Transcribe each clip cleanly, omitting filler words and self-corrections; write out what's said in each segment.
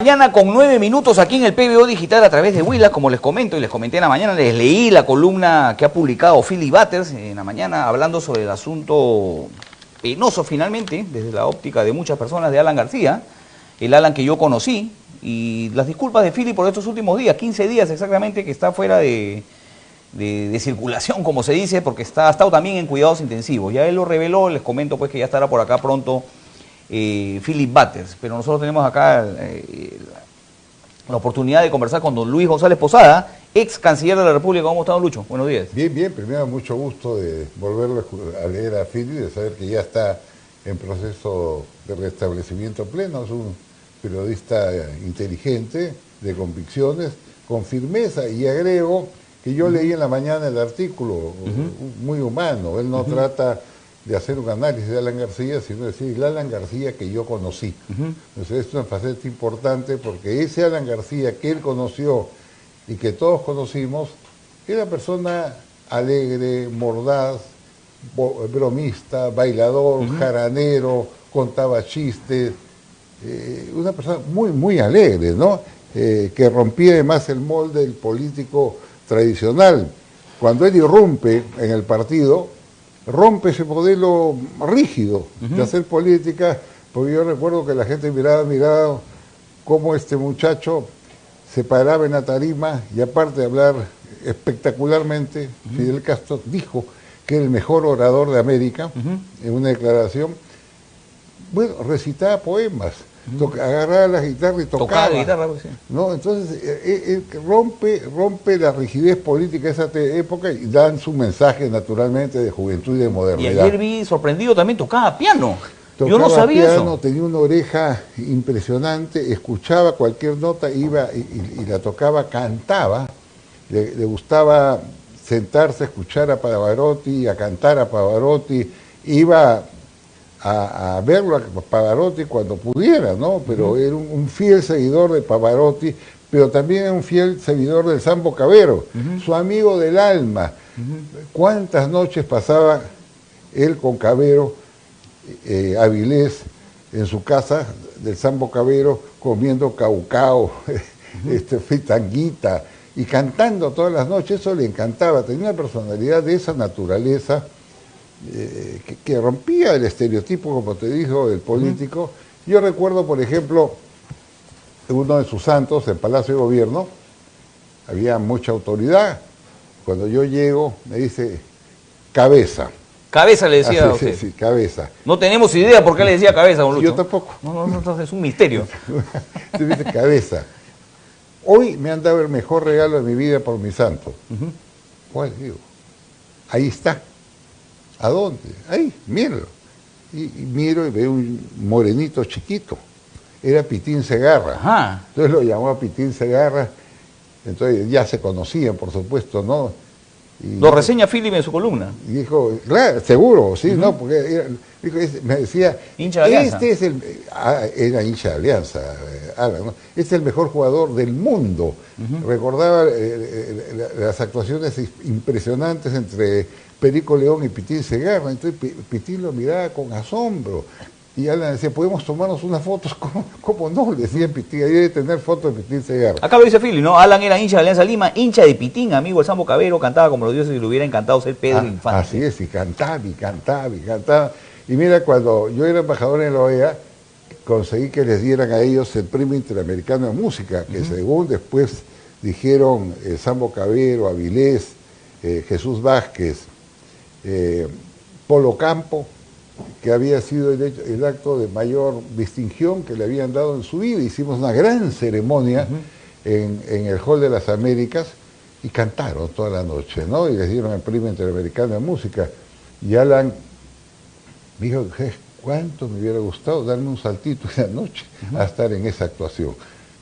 Mañana con 9 minutos aquí en el PBO Digital a través de Huila, como les comento y les comenté en la mañana, les leí la columna que ha publicado Philip Butters en la mañana hablando sobre el asunto penoso finalmente, desde la óptica de muchas personas, de Alan García, el Alan que yo conocí, y las disculpas de Philip por estos últimos días, 15 días exactamente que está fuera de circulación, como se dice, porque ha estado también en cuidados intensivos. Ya él lo reveló, les comento pues que ya estará por acá pronto Philip Butters, pero nosotros tenemos acá la oportunidad de conversar con don Luis González Posada, ex canciller de la República. ¿Cómo está, don Lucho? Buenos días. Bien, bien. Primero, mucho gusto de volverlo a leer a Philip, de saber que ya está en proceso de restablecimiento pleno. Es un periodista inteligente, de convicciones, con firmeza, y agrego que yo leí en la mañana el artículo, muy humano. Él no trata de hacer un análisis de Alan García, sino decir el Alan García que yo conocí. Entonces, esto es una faceta importante porque ese Alan García que él conoció y que todos conocimos, era persona alegre, mordaz, bromista, bailador, jaranero, contaba chistes, una persona muy, muy alegre, ¿no? Que rompía además el molde del político tradicional. Cuando él irrumpe en el partido, rompe ese modelo rígido de hacer política, porque yo recuerdo que la gente miraba cómo este muchacho se paraba en la tarima y, aparte de hablar espectacularmente, Fidel Castro dijo que era el mejor orador de América en una declaración. Bueno, recitaba poemas, agarraba la guitarra y tocaba. La guitarra, pues, sí. ¿No? Entonces, rompe la rigidez política de esa época y dan su mensaje, naturalmente, de juventud y de modernidad. Y ayer vi sorprendido también, tocaba piano. Tocaba yo no sabía piano, eso. tenía una oreja impresionante, escuchaba cualquier nota, iba y la tocaba, cantaba. Le gustaba sentarse a escuchar a Pavarotti, a cantar a Pavarotti, iba a verlo a Pavarotti cuando pudiera, ¿no? Pero era un fiel seguidor de Pavarotti, pero también un fiel seguidor del Sambo Cabero, su amigo del alma. ¿Cuántas noches pasaba él con Cabero, Avilés, en su casa del Sambo Cabero, comiendo caucao, fritanguita, y cantando todas las noches? Eso le encantaba. Tenía una personalidad de esa naturaleza, que rompía el estereotipo, como te dijo, del político. Yo recuerdo, por ejemplo, uno de sus santos, en Palacio de Gobierno, había mucha autoridad. Cuando yo llego, me dice, cabeza. Cabeza le decía a usted. Sí, cabeza. No tenemos idea por qué le decía cabeza, don Lucho. Yo tampoco. No, es un misterio. Te dice, cabeza. Hoy me han dado el mejor regalo de mi vida por mi santo. ¿Cuál? Digo, ahí está. ¿A dónde? Ahí, míralo. Y miro y veo un morenito chiquito. Era Pitín Segarra. Ajá. Entonces lo llamó a Pitín Segarra. Entonces ya se conocían, por supuesto, ¿no? Y Lo reseña Philip en su columna. y dijo, claro, seguro, sí, ¿no? Porque me decía, Hincha de Alianza. este es era hincha de Alianza, Alan, ¿no? Este es el mejor jugador del mundo. Recordaba las actuaciones impresionantes entre Perico León y Pitín Segarra. Entonces Pitín lo miraba con asombro. Y Alan decía, ¿podemos tomarnos unas fotos? ¿Cómo no? Le decía Pitín, ahí debe tener fotos de Pitín Segarra. Acá lo dice Philip, ¿no? Alan era hincha de Alianza Lima, hincha de Pitín, amigo del Sambo Cabero, cantaba como los dioses y le hubiera encantado ser Pedro Infante. Así es, y cantaba. Y mira, cuando yo era embajador en la OEA, conseguí que les dieran a ellos el Premio Interamericano de Música, que según después dijeron Sambo Cabero, Avilés, Jesús Vázquez, Polo Campo, que había sido el acto de mayor distinción que le habían dado en su vida. Hicimos una gran ceremonia en el Hall de las Américas y cantaron toda la noche, ¿no? Y les dieron el Premio Interamericano de Música. Y Alan me dijo, ¿cuánto me hubiera gustado darme un saltito esa noche a estar en esa actuación?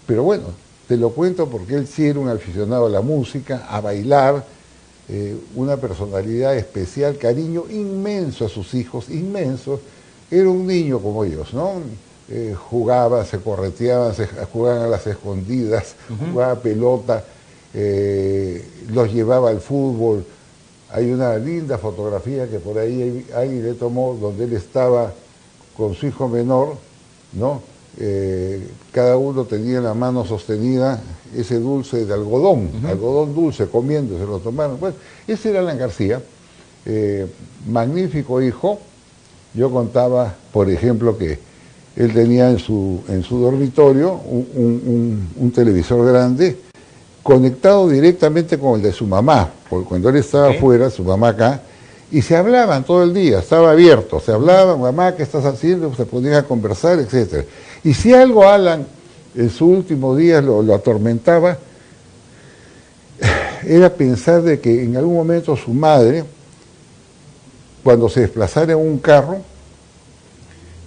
Pero bueno, te lo cuento porque él sí era un aficionado a la música, a bailar, una personalidad especial, cariño inmenso a sus hijos, inmenso. Era un niño como ellos, ¿no? Jugaban, se correteaban, jugaban a las escondidas, jugaba pelota, los llevaba al fútbol. Hay una linda fotografía que por ahí alguien le tomó donde él estaba con su hijo menor, ¿no? cada uno tenía en la mano sostenida ese dulce de algodón, algodón dulce, comiendo, se lo tomaron. Bueno, ese era Alan García, magnífico hijo. Yo contaba, por ejemplo, que él tenía en su dormitorio un televisor grande conectado directamente con el de su mamá, porque cuando él estaba afuera, su mamá acá, y se hablaban todo el día, estaba abierto, se hablaban, mamá, ¿qué estás haciendo? Se ponían a conversar, etc. Y si algo Alan en sus últimos días lo atormentaba, era pensar de que en algún momento su madre, cuando se desplazara en un carro,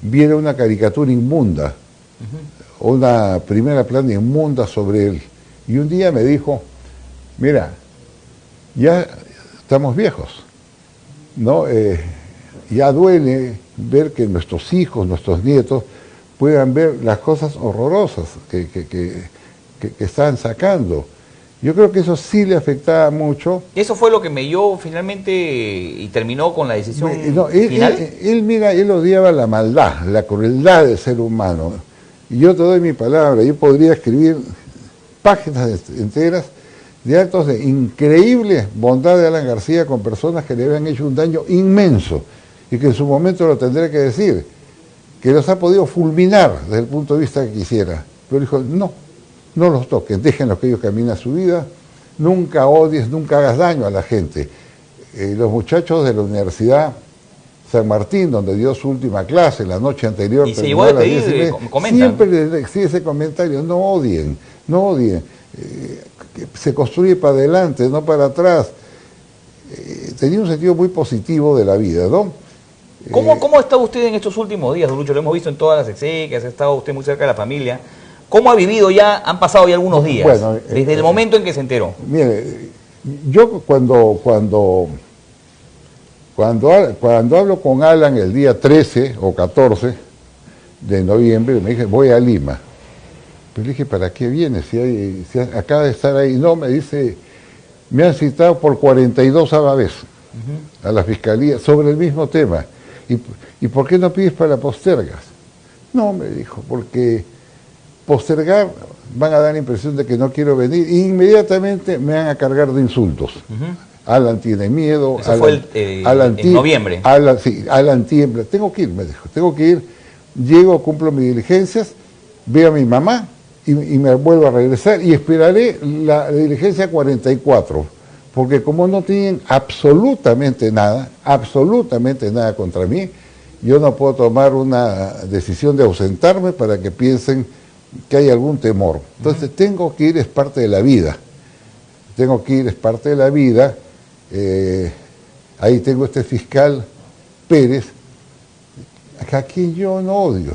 viera una caricatura inmunda, o una primera plana inmunda sobre él. Y un día me dijo, mira, ya estamos viejos, ¿no? Ya duele ver que nuestros hijos, nuestros nietos, puedan ver las cosas horrorosas que están sacando. Yo creo que eso sí le afectaba mucho. ¿Eso fue lo que melló finalmente y terminó con la decisión final? Él odiaba la maldad, la crueldad del ser humano. Y yo te doy mi palabra, yo podría escribir páginas enteras de actos de increíble bondad de Alan García con personas que le habían hecho un daño inmenso y que en su momento lo tendré que decir, que los ha podido fulminar desde el punto de vista que quisiera. Pero dijo, no los toquen, déjenlos que ellos caminen su vida, nunca odies, nunca hagas daño a la gente. Los muchachos de la Universidad San Martín, donde dio su última clase la noche anterior, y se llevó a despedir, siempre le decía ese comentario, no odien, se construye para adelante, no para atrás. Tenía un sentido muy positivo de la vida, ¿no? ¿Cómo ha estado usted en estos últimos días, don Lucho? Lo hemos visto en todas las exequias, ha estado usted muy cerca de la familia. ¿Cómo ha vivido ya? Han pasado ya algunos días, bueno, desde el momento en que se enteró. Mire, yo cuando hablo con Alan el día 13 o 14 de noviembre, me dije, voy a Lima. Pero le dije, ¿para qué viene? Si acaba de estar ahí. No, me dice, me han citado por 42 vez a la fiscalía sobre el mismo tema. ¿Y por qué no pides para postergas? No, me dijo, porque postergar van a dar la impresión de que no quiero venir e inmediatamente me van a cargar de insultos. Alan tiene miedo. Eso fue en noviembre. Alan tiembla. Tengo que ir, me dijo, tengo que ir. Llego, cumplo mis diligencias, veo a mi mamá y me vuelvo a regresar y esperaré la diligencia 44. Porque como no tienen absolutamente nada contra mí, yo no puedo tomar una decisión de ausentarme para que piensen que hay algún temor. Entonces tengo que ir, es parte de la vida. Ahí tengo este fiscal Pérez, a quien yo no odio,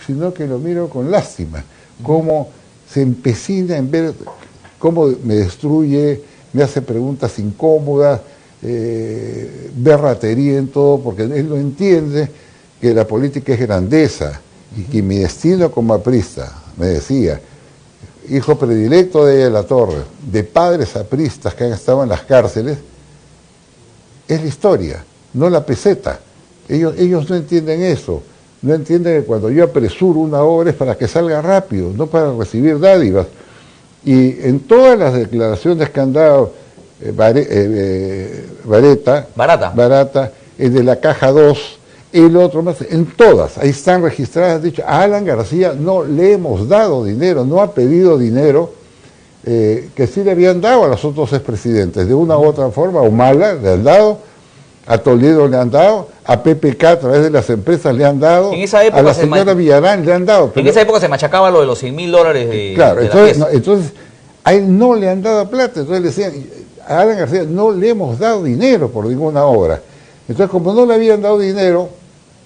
sino que lo miro con lástima, cómo se empecina en ver cómo me destruye, me hace preguntas incómodas, berratería en todo, porque él no entiende que la política es grandeza y que mi destino como aprista, me decía, hijo predilecto de La Torre, de padres apristas que han estado en las cárceles, es la historia, no la peseta. Ellos no entienden eso, no entienden que cuando yo apresuro una obra es para que salga rápido, no para recibir dádivas. Y en todas las declaraciones que han dado Barata, el de la Caja 2, el otro más, en todas, ahí están registradas, dicho, a Alan García no le hemos dado dinero, no ha pedido dinero, que sí le habían dado a los otros expresidentes, de una u otra forma, o mala, le han dado, a Toledo le han dado, a PPK a través de las empresas le han dado, a la señora Villarán le han dado. En esa época se machacaba lo de los $100.000 de claro, entonces a él no le han dado plata, entonces le decían, a Alan García no le hemos dado dinero por ninguna obra. Entonces, como no le habían dado dinero,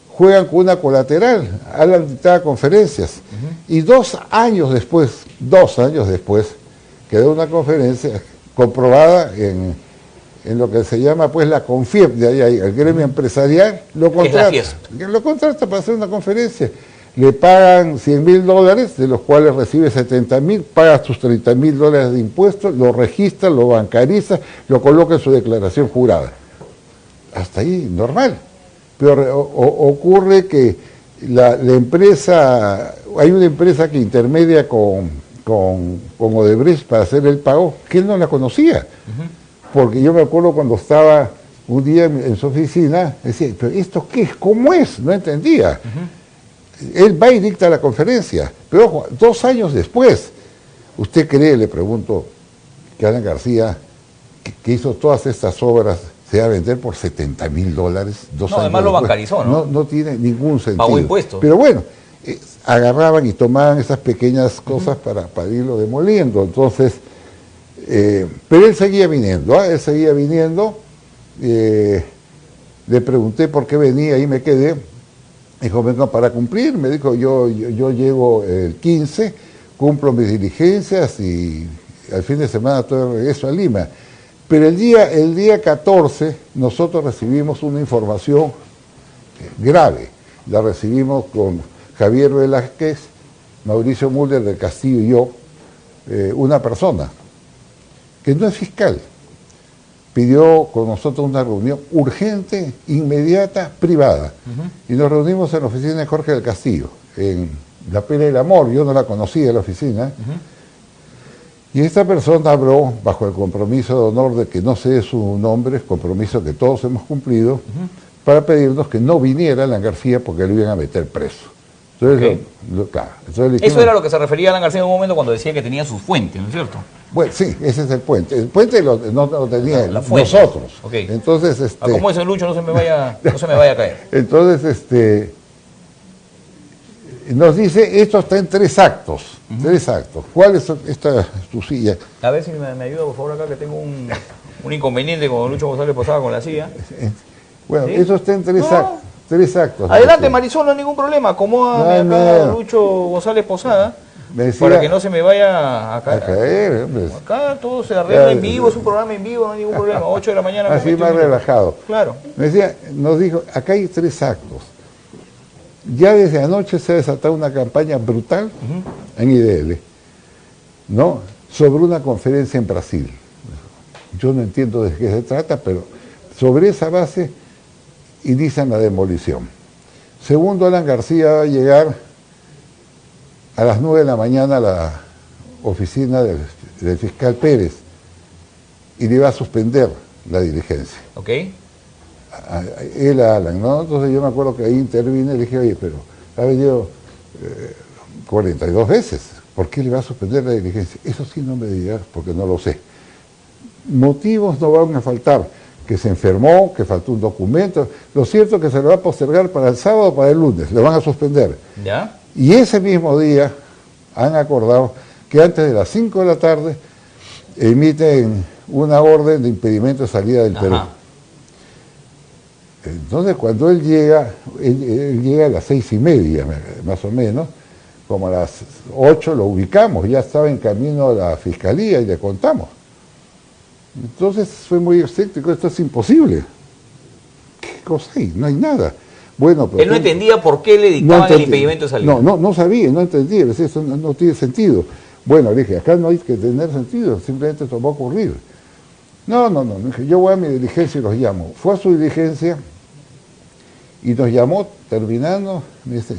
juegan con una colateral. Alan dictaba conferencias. Y 2 años después, quedó una conferencia comprobada en lo que se llama pues la CONFIEP, de ahí, el gremio empresarial, lo contrata para hacer una conferencia. Le pagan $100.000, de los cuales recibe 70.000, paga sus $30.000 de impuestos, lo registra, lo bancariza, lo coloca en su declaración jurada. Hasta ahí, normal. Pero ocurre que la empresa, hay una empresa que intermedia con Odebrecht para hacer el pago, que él no la conocía. Porque yo me acuerdo cuando estaba un día en su oficina, decía, ¿pero esto qué es? ¿Cómo es? No entendía. Él va y dicta la conferencia. Pero ojo, 2 años después, ¿usted cree, le pregunto, que Alan García, que hizo todas estas obras, se va a vender por $70,000 2 años además lo después? bancarizó, ¿no? No tiene ningún sentido. Pagó impuestos. Pero bueno, agarraban y tomaban esas pequeñas cosas para irlo demoliendo. Entonces, pero él seguía viniendo, él seguía viniendo. Le pregunté por qué venía y me quedé. Dijo, vengo para cumplir. Me dijo, yo llego el 15, cumplo mis diligencias y al fin de semana todo regreso a Lima. Pero el día 14 nosotros recibimos una información grave. La recibimos con Javier Velázquez, Mauricio Müller del Castillo y yo, una persona que no es fiscal. Pidió con nosotros una reunión urgente, inmediata, privada. Y nos reunimos en la oficina de Jorge del Castillo, en la Pena del Amor. Yo no la conocía, la oficina. Y esta persona habló bajo el compromiso de honor de que no sé su nombre, compromiso que todos hemos cumplido, para pedirnos que no viniera Alan García porque lo iban a meter preso. Entonces, claro, entonces dijimos, eso era lo que se refería a Alan García en un momento cuando decía que tenía sus fuentes, ¿no es cierto? Bueno, sí, ese es el puente. El puente no lo tenía La fuente. nosotros. Okay. Entonces, como ese Lucho no se me vaya a caer. Entonces, nos dice, esto está en 3 actos. 3 actos. ¿Cuál es tu silla? A ver si me ayuda, por favor, acá que tengo un inconveniente con Lucho González Posada con la silla. Bueno, ¿Sí? eso está en 3 actos. Adelante, Marisol, no hay ningún problema. Acomódame acá Lucho González Posada para que no se me vaya a caer. Acá todo se arregla en vivo, es un programa en vivo, no hay ningún problema. 8 de la mañana. Así más relajado. Claro. Nos dijo, acá hay 3 actos. Ya desde anoche se ha desatado una campaña brutal en IDL, ¿no? Sobre una conferencia en Brasil. Yo no entiendo de qué se trata, pero sobre esa base inician la demolición. Segundo, Alan García va a llegar a las 9 de la mañana a la oficina del fiscal Pérez y le va a suspender la diligencia. Ok. Él a Alan, ¿no? Entonces yo me acuerdo que ahí intervine y le dije, oye, pero ha venido 42 veces, ¿por qué le va a suspender la diligencia? Eso sí no me digas, porque no lo sé. Motivos no van a faltar, que se enfermó, que faltó un documento. Lo cierto es que se lo va a postergar para el sábado o para el lunes, le van a suspender. ¿Ya? Y ese mismo día han acordado que antes de las 5 de la tarde emiten una orden de impedimento de salida del Perú. Entonces cuando él llega a las 6:30 más o menos, como a las 8 lo ubicamos, ya estaba en camino a la fiscalía y le contamos. Entonces fue muy escéptico, esto es imposible. ¿Qué cosa hay? No hay nada. Bueno, pero él no entendía por qué le dictaban el impedimento de salida. No sabía, no entendía, eso no tiene sentido. Bueno, le dije, acá no hay que tener sentido, simplemente esto va a ocurrir. No, dije, yo voy a mi diligencia y los llamo. Fue a su diligencia y nos llamó terminando, me dice,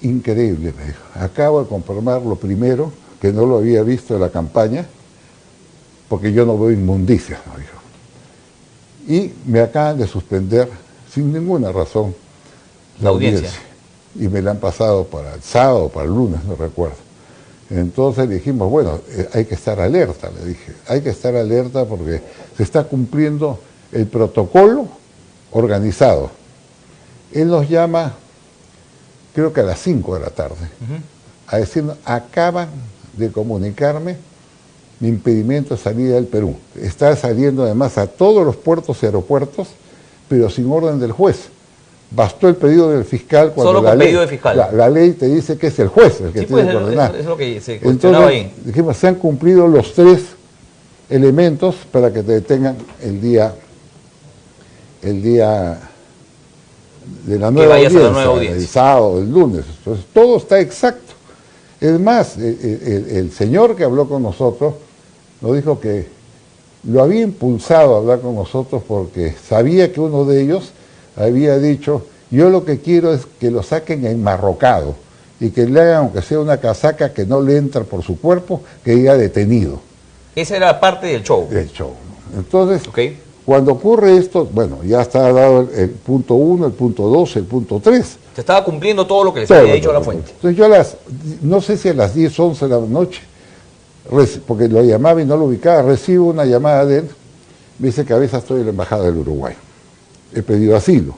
increíble, me dijo, acabo de comprobar lo primero, que no lo había visto en la campaña, porque yo no veo inmundicias, me dijo. Y me acaban de suspender, sin ninguna razón, la audiencia. Y me la han pasado para el sábado, para el lunes, no recuerdo. Entonces dijimos, bueno, hay que estar alerta, le dije, hay que estar alerta porque se está cumpliendo el protocolo organizado. Él nos llama, creo que a las 5 de la tarde, a decirnos, acaban de comunicarme mi impedimento de salida del Perú. Está saliendo además a todos los puertos y aeropuertos, pero sin orden del juez. Bastó el pedido del fiscal cuando solo con pedido del fiscal. La ley te dice que es el juez el que tiene que ordenar. Es lo que se cuestionaba ahí. Dijimos, se han cumplido los 3 elementos para que te detengan el día de la nueva audiencia, el sábado, el lunes. Entonces, todo está exacto. Es más, el señor que habló con nosotros nos dijo que lo había impulsado a hablar con nosotros porque sabía que uno de ellos había dicho Yo lo que quiero es que lo saquen enmarrocado y que le hagan, aunque sea una casaca que no le entra por su cuerpo, que diga detenido. Esa era parte del show. El show. Entonces, Ok. cuando ocurre esto, bueno, ya está dado el punto 1, el punto 2, el punto 3. Se estaba cumpliendo todo lo que les había dicho la fuente. Entonces yo no sé si a las 10, 11 de la noche, porque lo llamaba y no lo ubicaba, recibo una llamada de él, me dice, cabeza, estoy en la Embajada del Uruguay. He pedido asilo.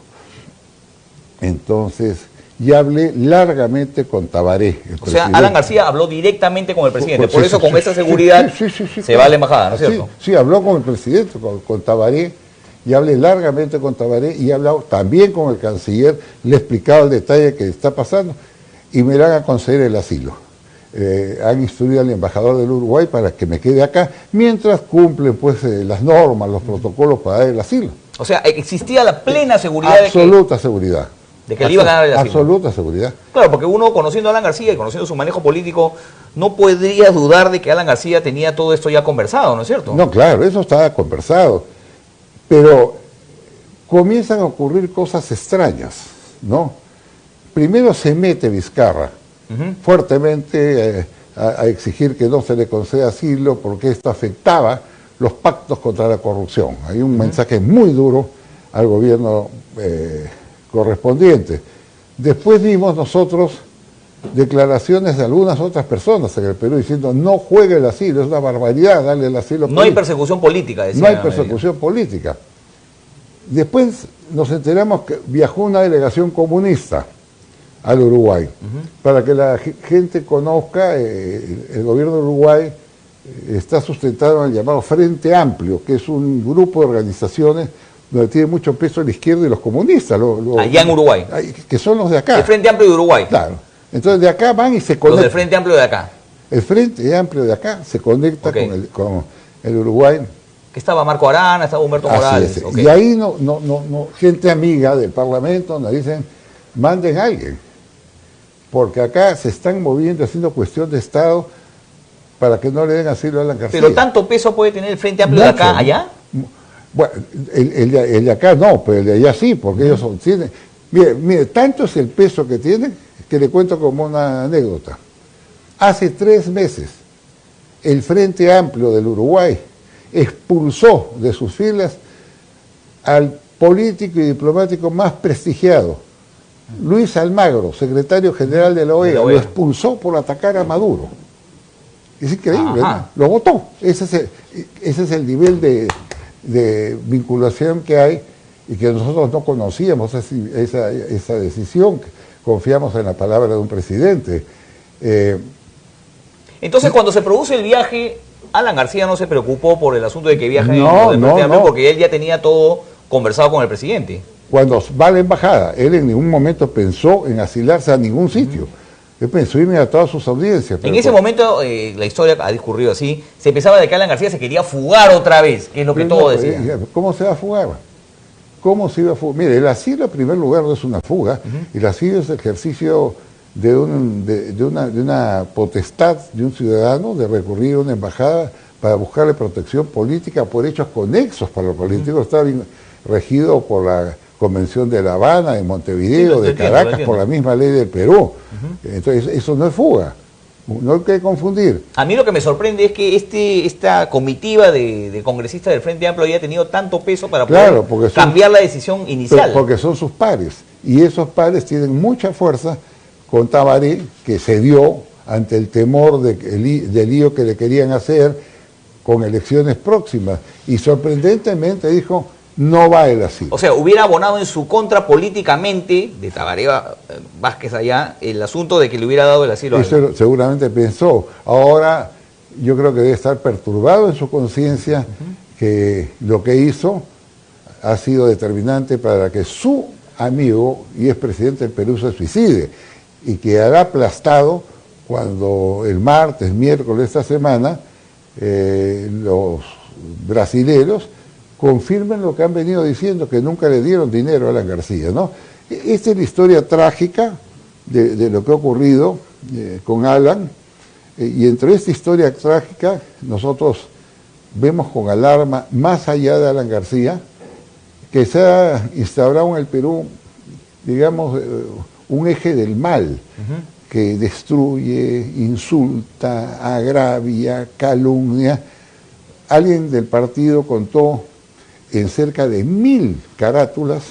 Entonces, ya hablé largamente con Tabaré. O sea, Alan García habló directamente con el presidente. Por eso, con esa seguridad, se va a la embajada, ¿no es cierto? Sí, habló con el presidente, con Tabaré, y hablé largamente con Tabaré, y he hablado también con el canciller, le he explicado el detalle que está pasando, y me van a conceder el asilo. Han instruido al embajador del Uruguay para que me quede acá, mientras cumplen pues las normas, los protocolos para dar el asilo. O sea, existía la plena seguridad absoluta seguridad. De que le iban a dar el asilo. Absoluta seguridad. Claro, porque uno, conociendo a Alan García y conociendo su manejo político, no podría dudar de que Alan García tenía todo esto ya conversado, ¿no es cierto? No, claro, eso estaba conversado. Pero comienzan a ocurrir cosas extrañas, ¿no? Primero se mete Vizcarra fuertemente a exigir que no se le conceda asilo porque esto afectaba los pactos contra la corrupción. Hay un mensaje muy duro al gobierno correspondiente. Después vimos nosotros declaraciones de algunas otras personas en el Perú diciendo no juegue el asilo, es una barbaridad darle el asilo político. No hay persecución política, decía. No hay persecución política. Después nos enteramos que viajó una delegación comunista al Uruguay, para que la gente conozca, el gobierno de Uruguay está sustentado en el llamado Frente Amplio, que es un grupo de organizaciones donde tiene mucho peso la izquierda y los comunistas. Allá en Uruguay. Que son los de acá. El Frente Amplio de Uruguay. Claro. Entonces de acá van y se conectan. Los del Frente Amplio de acá. El Frente Amplio de acá se conecta con el Uruguay. Que estaba Marco Arana, estaba Humberto Morales. Y ahí gente amiga del Parlamento nos dicen, manden a alguien. Porque acá se están moviendo, haciendo cuestión de Estado para que no le den asilo a Alan García. ¿Pero tanto peso puede tener el Frente Amplio de acá, allá? Bueno, el de acá no, pero el de allá sí, porque ellos tienen... Mire, tanto es el peso que tienen, que le cuento como una anécdota. Hace 3 meses, el Frente Amplio del Uruguay expulsó de sus filas al político y diplomático más prestigiado, Luis Almagro, secretario general de la OEA, lo expulsó por atacar a Maduro. Es increíble, ¿no? Lo votó. Ese es el nivel de vinculación que hay y que nosotros no conocíamos esa decisión. Confiamos en la palabra de un presidente. Entonces, cuando se produce el viaje, Alan García no se preocupó por el asunto de que viaje no, del Frente Amplio, porque él ya tenía todo conversado con el presidente. Cuando va a la embajada, él en ningún momento pensó en asilarse a ningún sitio. Él pensó irme a todas sus audiencias. En ese momento, la historia ha discurrido así, se pensaba de que Alan García se quería fugar otra vez, que es lo que todos decían. ¿Cómo se va a fugar? ¿Cómo se iba a fugar? Mire, el asilo en primer lugar no es una fuga, el asilo es el ejercicio de una potestad de un ciudadano de recurrir a una embajada para buscarle protección política por hechos conexos para los políticos. Está regido por la Convención de La Habana, de Montevideo, de Caracas, por la misma ley del Perú. Entonces, eso no es fuga. No hay que confundir. A mí lo que me sorprende es que esta comitiva de congresistas del Frente Amplio haya tenido tanto peso para poder cambiar la decisión inicial. Porque son sus pares. Y esos pares tienen mucha fuerza con Tabaré, que cedió ante el temor del lío que le querían hacer con elecciones próximas. Y sorprendentemente dijo, no va el asilo. O sea, hubiera abonado en su contra políticamente, de Tabaré Vázquez allá, el asunto de que le hubiera dado el asilo. Eso seguramente pensó. Ahora yo creo que debe estar perturbado en su conciencia que lo que hizo ha sido determinante para que su amigo y expresidente del Perú se suicide y quedará aplastado cuando el martes, miércoles de esta semana, los brasileros confirmen lo que han venido diciendo, que nunca le dieron dinero a Alan García, ¿no? Esta es la historia trágica de lo que ha ocurrido con Alan, y entre esta historia trágica nosotros vemos con alarma, más allá de Alan García, que se ha instaurado en el Perú digamos, un eje del mal, que destruye, insulta, agravia, calumnia. Alguien del partido contó en cerca de 1000 carátulas,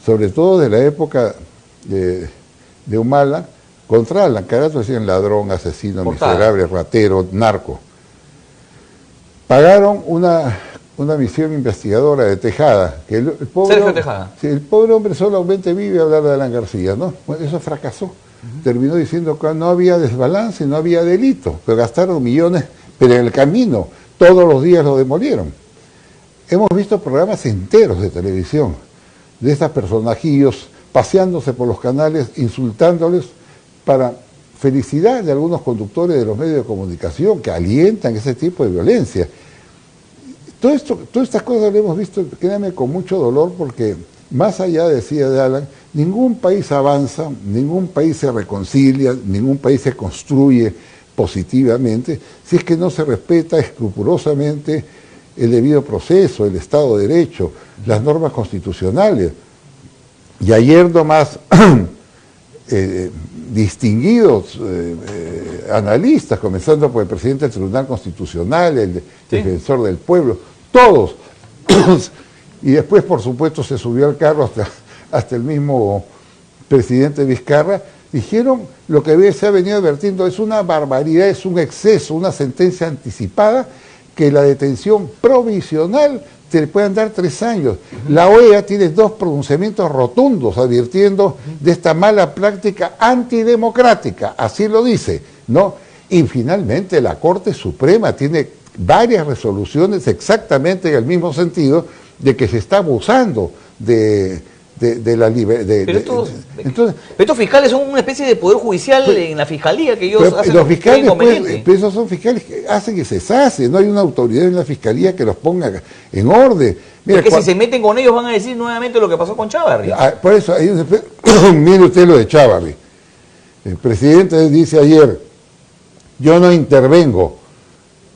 sobre todo de la época de Humala, contra Alan. Carátulas decían ladrón, asesino, miserable, ratero, narco. Pagaron una misión investigadora de Tejada, que el pobre Sergio Tejada. Sí, el pobre hombre solamente vive a hablar de Alan García, ¿no? Bueno, eso fracasó. Terminó diciendo que no había desbalance, no había delito, pero gastaron millones, pero en el camino todos los días lo demolieron. Hemos visto programas enteros de televisión de estos personajillos paseándose por los canales, insultándoles para felicidad de algunos conductores de los medios de comunicación que alientan ese tipo de violencia. Todas estas cosas lo hemos visto, créanme, con mucho dolor, porque más allá, decía de Alan, ningún país avanza, ningún país se reconcilia, ningún país se construye positivamente si es que no se respeta escrupulosamente el debido proceso, el Estado de Derecho, las normas constitucionales. Y ayer nomás distinguidos analistas, comenzando por el presidente del Tribunal Constitucional, el defensor del pueblo, todos, y después por supuesto se subió al carro hasta el mismo presidente Vizcarra, dijeron lo que se ha venido advirtiendo: es una barbaridad, es un exceso, una sentencia anticipada, que la detención provisional te le pueden dar 3 años. La OEA tiene 2 pronunciamientos rotundos advirtiendo de esta mala práctica antidemocrática, así lo dice, ¿no? Y finalmente la Corte Suprema tiene varias resoluciones exactamente en el mismo sentido, de que se está abusando de la libertad. Pero estos fiscales son una especie de poder judicial en la fiscalía, que ellos hacen los fiscales, inconveniente. pues, esos son fiscales que hacen y se deshacen, no hay una autoridad en la fiscalía que los ponga en orden. Mira, porque si se meten con ellos van a decir nuevamente lo que pasó con Chávarri. Por eso, mire usted lo de Chávarri. El presidente dice ayer: yo no intervengo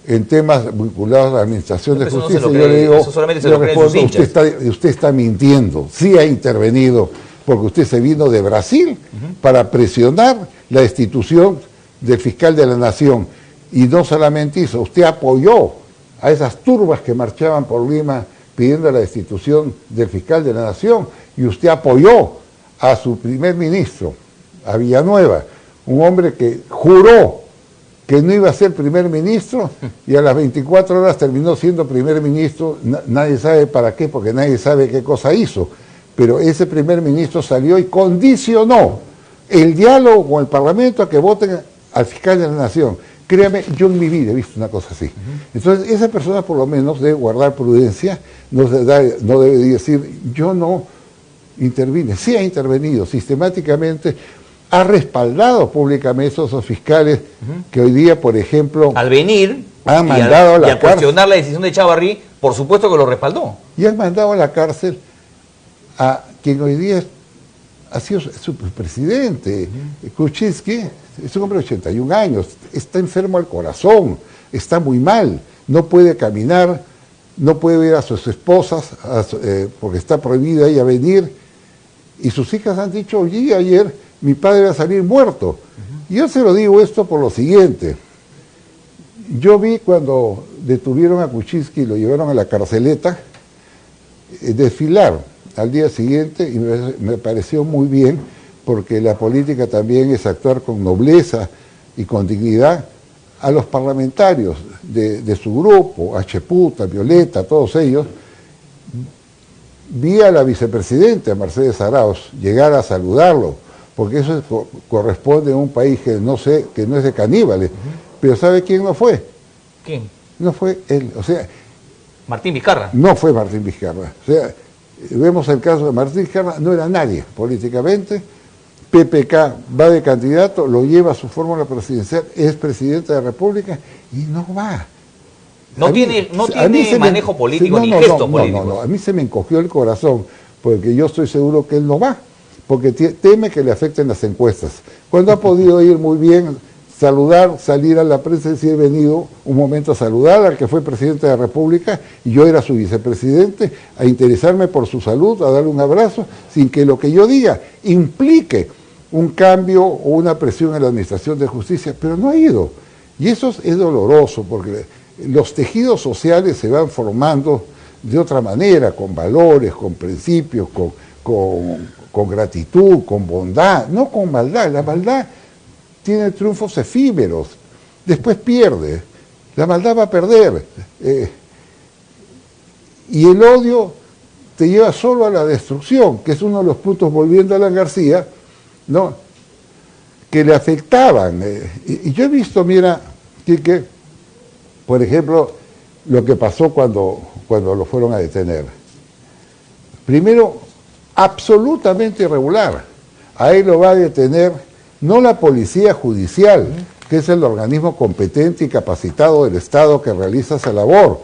en temas vinculados a la administración de justicia. Yo le digo, yo respondo, usted está mintiendo. Sí ha intervenido, porque usted se vino de Brasil para presionar la destitución del fiscal de la Nación. Y no solamente eso, usted apoyó a esas turbas que marchaban por Lima pidiendo la destitución del fiscal de la Nación, y usted apoyó a su primer ministro, a Villanueva, un hombre que juró que no iba a ser primer ministro, y a las 24 horas terminó siendo primer ministro. Nadie sabe para qué, porque nadie sabe qué cosa hizo, pero ese primer ministro salió y condicionó el diálogo con el Parlamento a que voten al fiscal de la Nación. Créame, yo en mi vida he visto una cosa así. Entonces, esa persona por lo menos debe guardar prudencia, no debe decir, yo no intervine. Sí ha intervenido sistemáticamente, ha respaldado públicamente a esos fiscales que hoy día, por ejemplo, al venir han mandado y al cuestionar la decisión de Chávarri, por supuesto que lo respaldó. Y han mandado a la cárcel a quien hoy día ha sido su presidente, Kuczynski. Es un hombre de 81 años, está enfermo al corazón, está muy mal, no puede caminar, no puede ver a sus esposas, porque está prohibida ella venir, y sus hijas han dicho: oye, ayer mi padre va a salir muerto. Y yo se lo digo esto por lo siguiente: yo vi cuando detuvieron a Kuczynski y lo llevaron a la carceleta, desfilar al día siguiente, y me pareció muy bien, porque la política también es actuar con nobleza y con dignidad, a los parlamentarios de su grupo, a Cheputa, Violeta, a todos ellos. Vi a la vicepresidenta Mercedes Arauz llegar a saludarlo, porque eso corresponde a un país que no es de caníbales. Pero ¿sabe quién no fue? ¿Quién? No fue él, o sea... Martín Vizcarra. No fue Martín Vizcarra. O sea, vemos el caso de Martín Vizcarra, no era nadie políticamente. PPK va de candidato, lo lleva a su fórmula presidencial, es presidente de la República y no va. No tiene manejo político ni gesto político. No, a mí se me encogió el corazón, porque yo estoy seguro que él no va, porque teme que le afecten las encuestas. Cuando ha podido ir muy bien, saludar, salir a la prensa y decir, he venido un momento a saludar al que fue presidente de la República y yo era su vicepresidente, a interesarme por su salud, a darle un abrazo, sin que lo que yo diga implique un cambio o una presión en la administración de justicia, pero no ha ido. Y eso es doloroso, porque los tejidos sociales se van formando de otra manera, con valores, con principios, con gratitud, con bondad, no con maldad. La maldad tiene triunfos efímeros, después pierde, la maldad va a perder. Y el odio te lleva solo a la destrucción, que es uno de los puntos, volviendo a Alan García, ¿no?, que le afectaban. Y yo he visto, mira, Quique, por ejemplo, lo que pasó cuando lo fueron a detener. Primero, absolutamente irregular. A él lo va a detener no la policía judicial, que es el organismo competente y capacitado del Estado que realiza esa labor,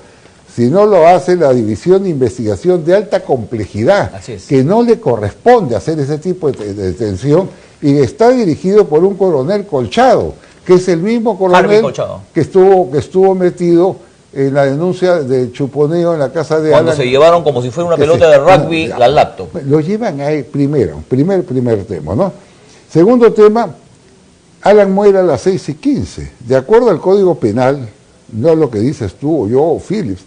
sino lo hace la División de Investigación de Alta Complejidad, que no le corresponde hacer ese tipo de detención, y está dirigido por un coronel Colchado, que es el mismo coronel que estuvo metido en la denuncia de chuponeo en la casa de Cuando Alan. Se llevaron como si fuera una pelota de rugby la laptop. Lo llevan ahí primero, primer tema, ¿no? Segundo tema, Alan muere a las 6:15. De acuerdo al Código Penal, no lo que dices tú o yo o Phillips,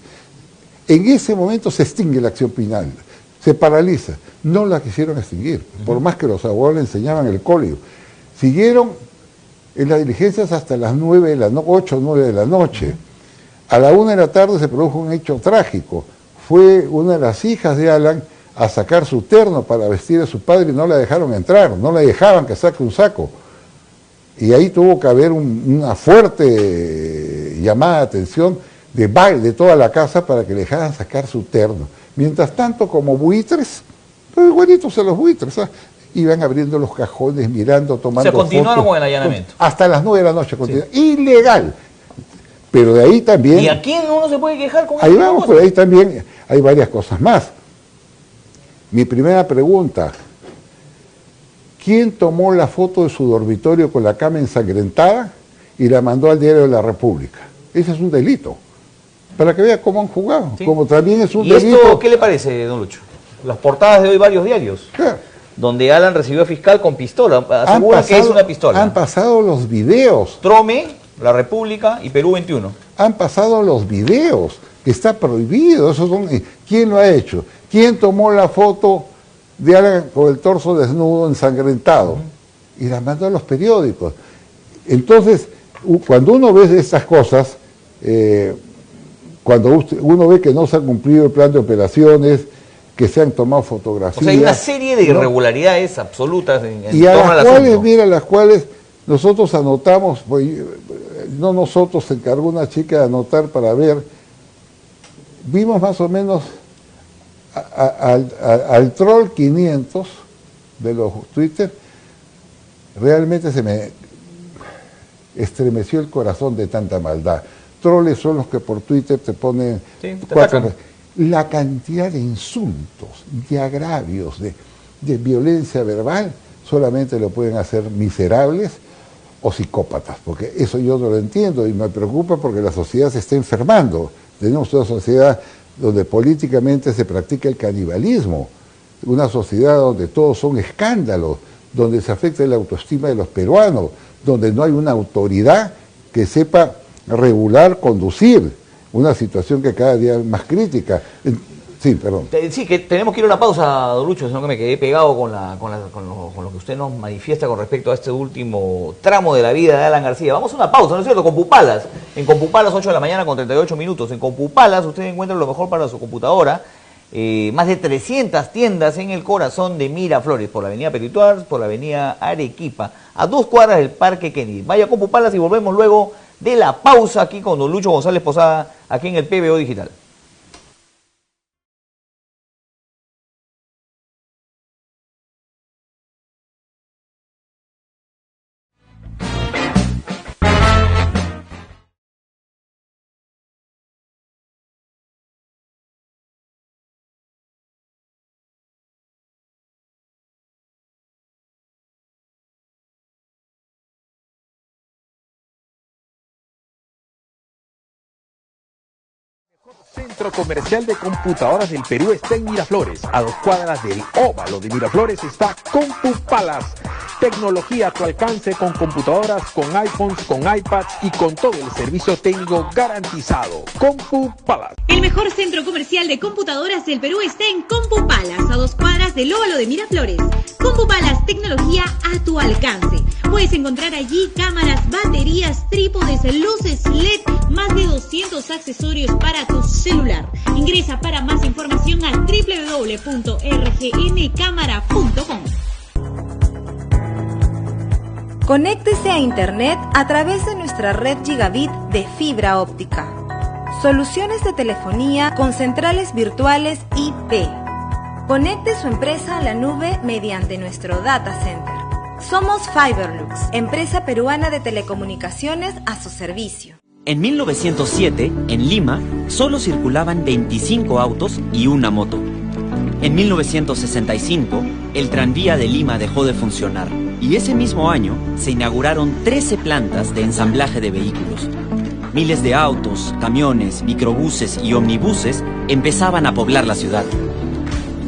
en ese momento se extingue la acción penal, se paraliza. No la quisieron extinguir, por más que los abogados le enseñaban el código. Siguieron en las diligencias hasta las 9 de la noche, 8 o 9 de la noche. A la 1 de la tarde se produjo un hecho trágico. Fue una de las hijas de Alan a sacar su terno para vestir a su padre y no la dejaron entrar, no le dejaban que saque un saco. Y ahí tuvo que haber una fuerte llamada de atención de toda la casa para que le dejaran sacar su terno. Mientras tanto, como buitres, pues igualitos a los buitres, ¿sabes?, iban abriendo los cajones, mirando, tomando fotos. Se continuaron con el allanamiento. Hasta las 9 de la noche. Sí. Ilegal. Pero de ahí también... ¿Y a quién uno se puede quejar con ahí vamos, pero ahí también hay varias cosas más. Mi primera pregunta: ¿quién tomó la foto de su dormitorio con la cama ensangrentada y la mandó al Diario de la República? Ese es un delito. Para que vea cómo han jugado. Sí. Como también es un delito... ¿Y esto qué le parece, don Lucho? Las portadas de hoy, varios diarios. Claro. Donde Alan recibió a fiscal con pistola. Asegura que es una pistola. Han pasado los videos. Trome, La República y Perú 21. Han pasado los videos, que está prohibido. Esos son, ¿quién lo ha hecho? ¿Quién tomó la foto de Alan con el torso desnudo, ensangrentado? Y la mandó a los periódicos. Entonces, cuando uno ve estas cosas, cuando uno ve que no se ha cumplido el plan de operaciones, que se han tomado fotografías... O sea, hay una serie de irregularidades absolutas en y a las cuales, mira, las cuales nosotros anotamos, pues, no nosotros, se encargó una chica de anotar para ver, vimos más o menos al troll 500 de los Twitter. Realmente se me estremeció el corazón de tanta maldad. Troles son los que por Twitter te ponen... Sí, la cantidad de insultos, de agravios, de violencia verbal, solamente lo pueden hacer miserables o psicópatas, porque eso yo no lo entiendo y me preocupa porque la sociedad se está enfermando. Tenemos una sociedad donde políticamente se practica el canibalismo, una sociedad donde todos son escándalos, donde se afecta la autoestima de los peruanos, donde no hay una autoridad que sepa regular, conducir. Una situación que cada día es más crítica. Sí, perdón. Sí, que tenemos que ir a una pausa, don Lucho, sino que me quedé pegado con lo que usted nos manifiesta con respecto a este último tramo de la vida de Alan García. Vamos a una pausa, ¿no es cierto? Compupalas. En Compupalas, 8 de la mañana con 38 minutos. En Compupalas usted encuentra lo mejor para su computadora. Más de 300 tiendas en el corazón de Miraflores, por la avenida Perituars, por la avenida Arequipa, a 2 cuadras del Parque Kennedy. Vaya a Compupalas y volvemos luego de la pausa aquí con don Lucho González Posada, aquí en el PBO Digital. Centro Comercial de Computadoras del Perú está en Miraflores. A 2 cuadras del óvalo de Miraflores está CompuPalas. Tecnología a tu alcance con computadoras, con iPhones, con iPads y con todo el servicio técnico garantizado. CompuPalas. El mejor centro comercial de computadoras del Perú está en CompuPalas, a 2 cuadras del óvalo de Miraflores. CompuPalas, tecnología a tu alcance. Puedes encontrar allí cámaras, baterías, trípodes, luces LED, más de 200 accesorios para tu celular. Ingresa para más información a www.rgncamara.com. Conéctese a Internet a través de nuestra red Gigabit de fibra óptica. Soluciones de telefonía con centrales virtuales IP. Conecte su empresa a la nube mediante nuestro data center. Somos Fiberlux, empresa peruana de telecomunicaciones a su servicio. En 1907, en Lima, solo circulaban 25 autos y una moto. En 1965, el tranvía de Lima dejó de funcionar y ese mismo año se inauguraron 13 plantas de ensamblaje de vehículos. Miles de autos, camiones, microbuses y omnibuses empezaban a poblar la ciudad.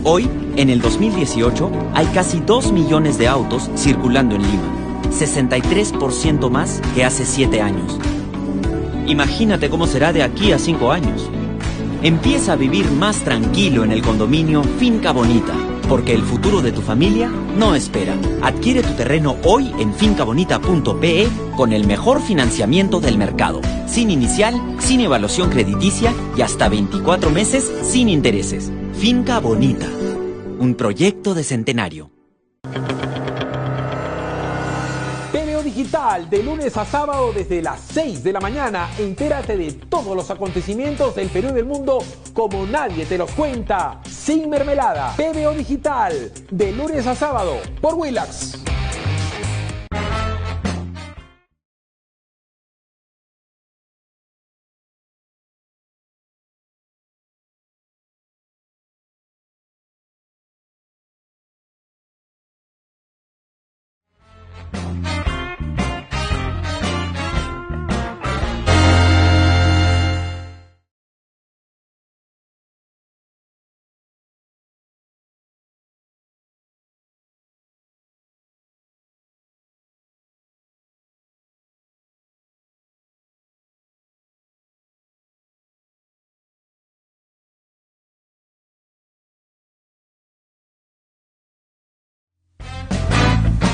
Hoy, en el 2018, hay casi 2 millones de autos circulando en Lima, 63% más que hace 7 años. Imagínate cómo será de aquí a 5 años. Empieza a vivir más tranquilo en el condominio Finca Bonita, porque el futuro de tu familia no espera. Adquiere tu terreno hoy en fincabonita.pe con el mejor financiamiento del mercado, sin inicial, sin evaluación crediticia y hasta 24 meses sin intereses. Finca Bonita, un proyecto de centenario. PBO Digital, de lunes a sábado desde las 6 de la mañana. Entérate de todos los acontecimientos del Perú y del mundo como nadie te los cuenta. Sin mermelada. PBO Digital, de lunes a sábado por Willax.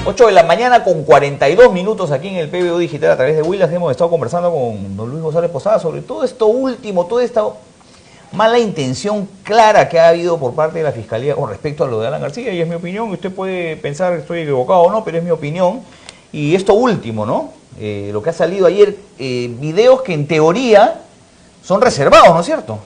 Ocho de la mañana con 42 minutos aquí en el PBO Digital a través de Willax. Hemos estado conversando con don Luis González Posada sobre todo esto último, toda esta mala intención clara que ha habido por parte de la Fiscalía con respecto a lo de Alan García, y es mi opinión. Usted puede pensar que estoy equivocado o no, pero es mi opinión. Y esto último, ¿no? Lo que ha salido ayer, videos que en teoría son reservados, ¿no es cierto?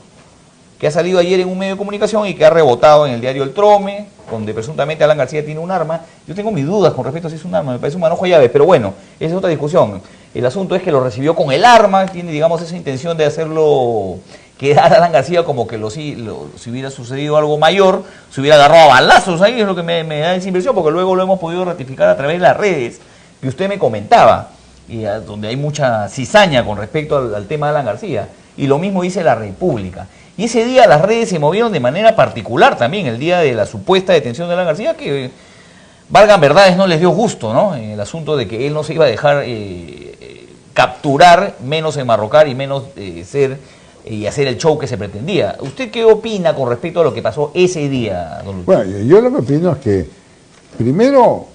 Que ha salido ayer en un medio de comunicación y que ha rebotado en el diario El Trome, donde presuntamente Alan García tiene un arma. Yo tengo mis dudas con respecto a si es un arma, me parece un manojo de llaves, pero bueno, esa es otra discusión. El asunto es que lo recibió con el arma, tiene, digamos, esa intención de hacerlo quedar a Alan García como que si hubiera sucedido algo mayor, se hubiera agarrado a balazos. Ahí es lo que me da esa impresión, porque luego lo hemos podido ratificar a través de las redes que usted me comentaba, y donde hay mucha cizaña con respecto al tema de Alan García. Y lo mismo dice La República. Y ese día las redes se movieron de manera particular también, el día de la supuesta detención de Alan García, que, valgan verdades, no les dio gusto, ¿no? En el asunto de que él no se iba a dejar capturar, menos enmarrocar y menos ser y hacer el show que se pretendía. ¿Usted qué opina con respecto a lo que pasó ese día, don Luis? Bueno, yo lo que opino es que, primero,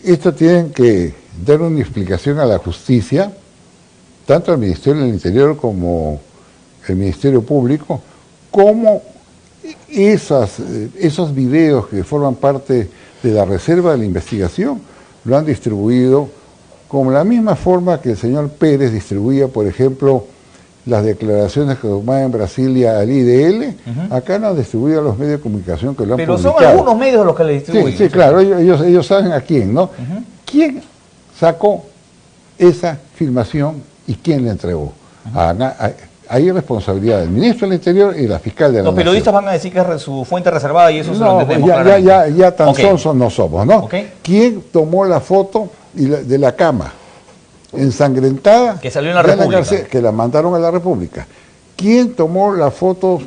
esto tienen que dar una explicación a la justicia, tanto al Ministerio del Interior como el Ministerio Público, cómo esos videos que forman parte de la reserva de la investigación lo han distribuido con la misma forma que el señor Pérez distribuía, por ejemplo, las declaraciones que tomaba en Brasilia al IDL. Acá no han distribuido a los medios de comunicación que lo han publicado. Pero son algunos medios los que le distribuyen. Sí, claro, ellos saben a quién, ¿no? ¿Quién sacó esa filmación y quién la entregó? Hay responsabilidad del ministro del Interior y la fiscal de la Los periodistas van a decir que es su fuente reservada y eso se lo entendemos claramente. Ya tan sonsos no somos, ¿no? ¿Quién tomó la foto de la cama ensangrentada que salió en La República? Que la mandaron a La República. ¿Quién tomó la foto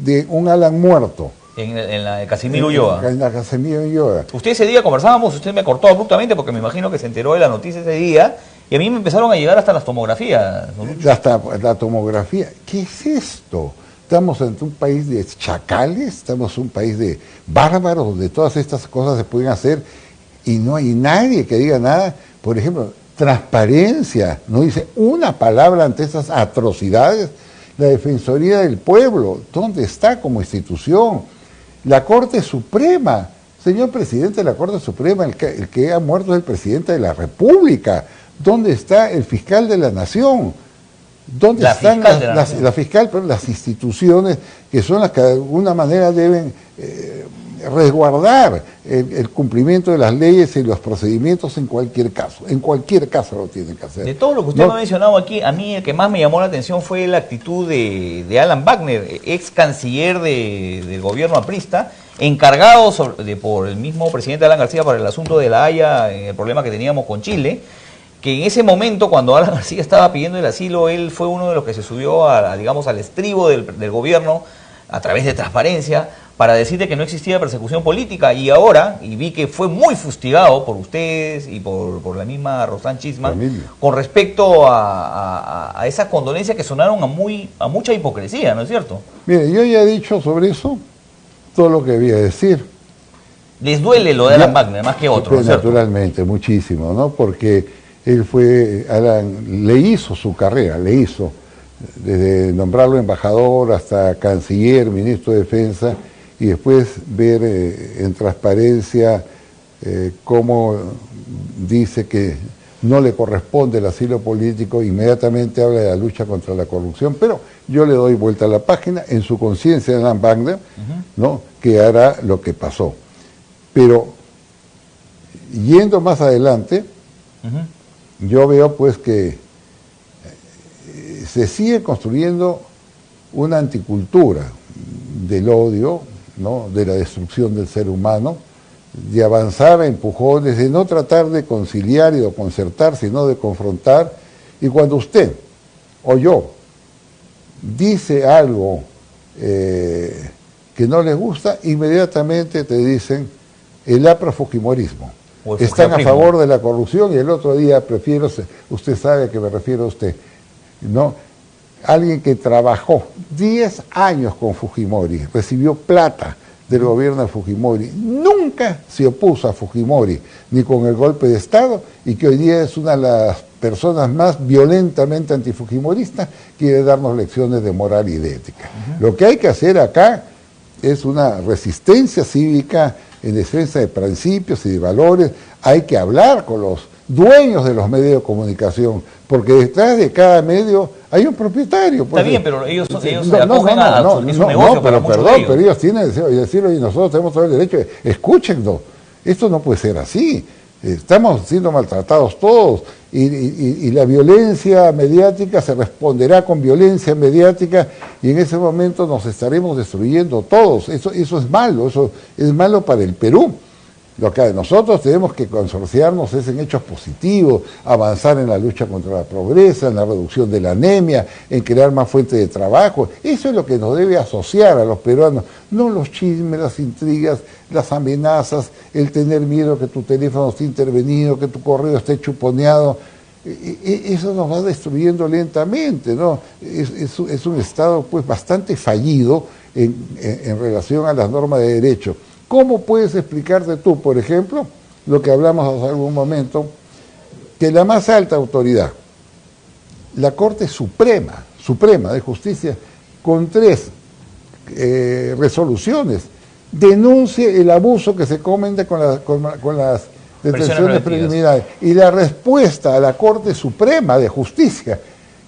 de un Alan muerto? En la de Casimiro Ulloa. En la Casimiro Ulloa. Usted ese día conversábamos, usted me cortó abruptamente porque me imagino que se enteró de la noticia ese día y a mí me empezaron a llegar hasta las tomografías. Hasta la tomografía. ¿Qué es esto? Estamos en un país de chacales, estamos en un país de bárbaros donde todas estas cosas se pueden hacer y no hay nadie que diga nada. Por ejemplo, transparencia, no dice una palabra ante esas atrocidades. La Defensoría del Pueblo, ¿dónde está como institución? La Corte Suprema, señor presidente de la Corte Suprema, el que ha muerto es el presidente de la República. ¿Dónde está el fiscal de la Nación? ¿Dónde están las instituciones que son las que de alguna manera deben resguardar el cumplimiento de las leyes y los procedimientos en cualquier caso? En cualquier caso lo tienen que hacer. De todo lo que usted me ha mencionado aquí, a mí el que más me llamó la atención fue la actitud de Alan Wagner, ex canciller del gobierno aprista, encargado por el mismo presidente Alan García para el asunto de La Haya, el problema que teníamos con Chile, que en ese momento, cuando Alan García estaba pidiendo el asilo, él fue uno de los que se subió digamos, al estribo del gobierno a través de transparencia para decirle que no existía persecución política, y ahora, y vi que fue muy fustigado por ustedes y por la misma Rosán Chisman, con respecto a esas condolencias que sonaron a mucha hipocresía, ¿no es cierto? Mire, yo ya he dicho sobre eso todo lo que había que decir. Les duele lo de Alan Wagner más que otros, ¿no es cierto? Naturalmente, muchísimo, ¿no? Porque Alan le hizo su carrera, desde nombrarlo embajador hasta canciller, ministro de Defensa, y después ver en transparencia cómo dice que no le corresponde el asilo político, inmediatamente habla de la lucha contra la corrupción, pero yo le doy vuelta a la página, en su conciencia de Alan Wagner, ¿no?, que hará lo que pasó. Pero, yendo más adelante, yo veo pues que se sigue construyendo una anticultura del odio, ¿no?, de la destrucción del ser humano, de avanzar a empujones, de no tratar de conciliar y de concertar, sino de confrontar. Y cuando usted o yo dice algo que no les gusta, inmediatamente te dicen el aprofujimorismo. Están a favor de la corrupción, y el otro día usted sabe a qué me refiero a usted, ¿no? Alguien que trabajó 10 años con Fujimori, recibió plata del gobierno de Fujimori, nunca se opuso a Fujimori, ni con el golpe de Estado, y que hoy día es una de las personas más violentamente antifujimoristas, quiere darnos lecciones de moral y de ética. Lo que hay que hacer acá es una resistencia cívica en defensa de principios y de valores. Hay que hablar con los dueños de los medios de comunicación, porque detrás de cada medio hay un propietario. Pues. Está bien, pero ellos se acogen a su negocio. Pero perdón, pero ellos tienen que decirlo, y nosotros tenemos todo el derecho de escúchenlo. Esto no puede ser así. Estamos siendo maltratados todos, y la violencia mediática se responderá con violencia mediática, y en ese momento nos estaremos destruyendo todos. Eso es malo, eso es malo para el Perú. Lo que nosotros tenemos que consorciarnos es en hechos positivos, avanzar en la lucha contra la pobreza, en la reducción de la anemia, en crear más fuentes de trabajo. Eso es lo que nos debe asociar a los peruanos, no los chismes, las intrigas, las amenazas, el tener miedo que tu teléfono esté intervenido, que tu correo esté chuponeado. Eso nos va destruyendo lentamente, ¿no? Es un Estado pues bastante fallido en relación a las normas de derecho. ¿Cómo puedes explicarte tú, por ejemplo, lo que hablamos hace algún momento, que la más alta autoridad, la Corte Suprema de Justicia, con 3 resoluciones, denuncie el abuso que se comete con las detenciones preliminares? Y la respuesta a la Corte Suprema de Justicia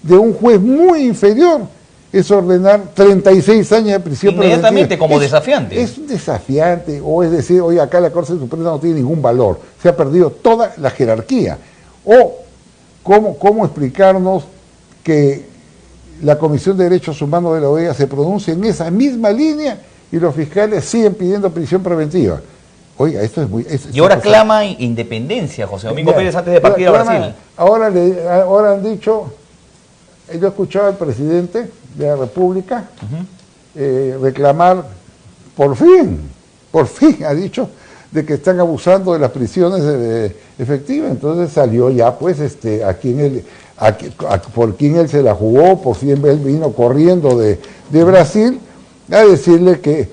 de un juez muy inferior es ordenar 36 años de prisión inmediatamente, como desafiante. Es un desafiante, o es decir, oye, acá la Corte Suprema no tiene ningún valor, se ha perdido toda la jerarquía. O, ¿cómo explicarnos que la Comisión de Derechos Humanos de la OEA se pronuncia en esa misma línea y los fiscales siguen pidiendo prisión preventiva? Oiga, esto es muy... y ahora clama independencia, José Domingo Pérez, antes de partir a Brasil. Ahora han dicho... yo escuchaba al presidente de la República reclamar, por fin ha dicho, de que están abusando de las prisiones efectivas. Entonces salió ya, pues, por quien él se la jugó, por quien él vino corriendo de Brasil, a decirle que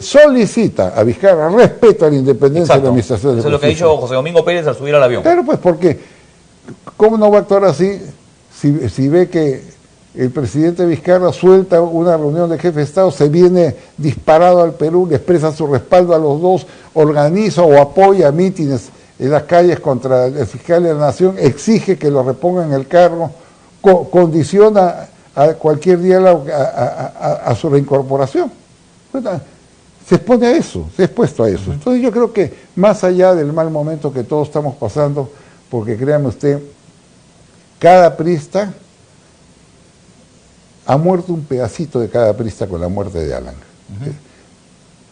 solicita a Vizcarra respeto a la independencia de la administración de justicia. Eso es lo que ha dicho José Domingo Pérez al subir al avión. Claro, pues, porque ¿cómo no va a actuar así si ve que el presidente Vizcarra suelta una reunión de jefe de Estado, se viene disparado al Perú, le expresa su respaldo a los dos, organiza o apoya mítines en las calles contra el fiscal de la Nación, exige que lo repongan en el cargo, condiciona a cualquier diálogo a su reincorporación? Se expone a eso, se ha expuesto a eso. Entonces yo creo que más allá del mal momento que todos estamos pasando, porque créame usted, cada priista ha muerto un pedacito de cada priista con la muerte de Alan.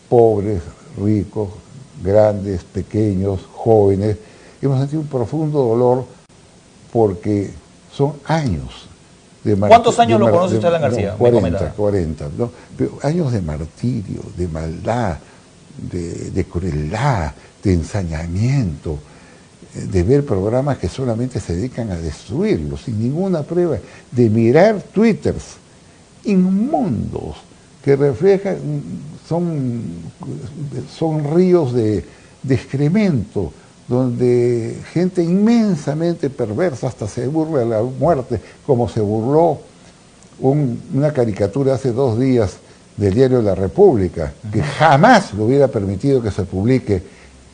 Pobres, ricos, grandes, pequeños, jóvenes. Hemos sentido un profundo dolor porque son años de martirio. ¿Cuántos años lo conoce usted, Alan García? 40, ¿no? Pero años de martirio, de maldad, de crueldad, de ensañamiento, de ver programas que solamente se dedican a destruirlos, sin ninguna prueba, de mirar twitters inmundos que reflejan, son ríos de excremento, donde gente inmensamente perversa hasta se burla de la muerte, como se burló una caricatura hace 2 días del diario La República, que jamás le hubiera permitido que se publique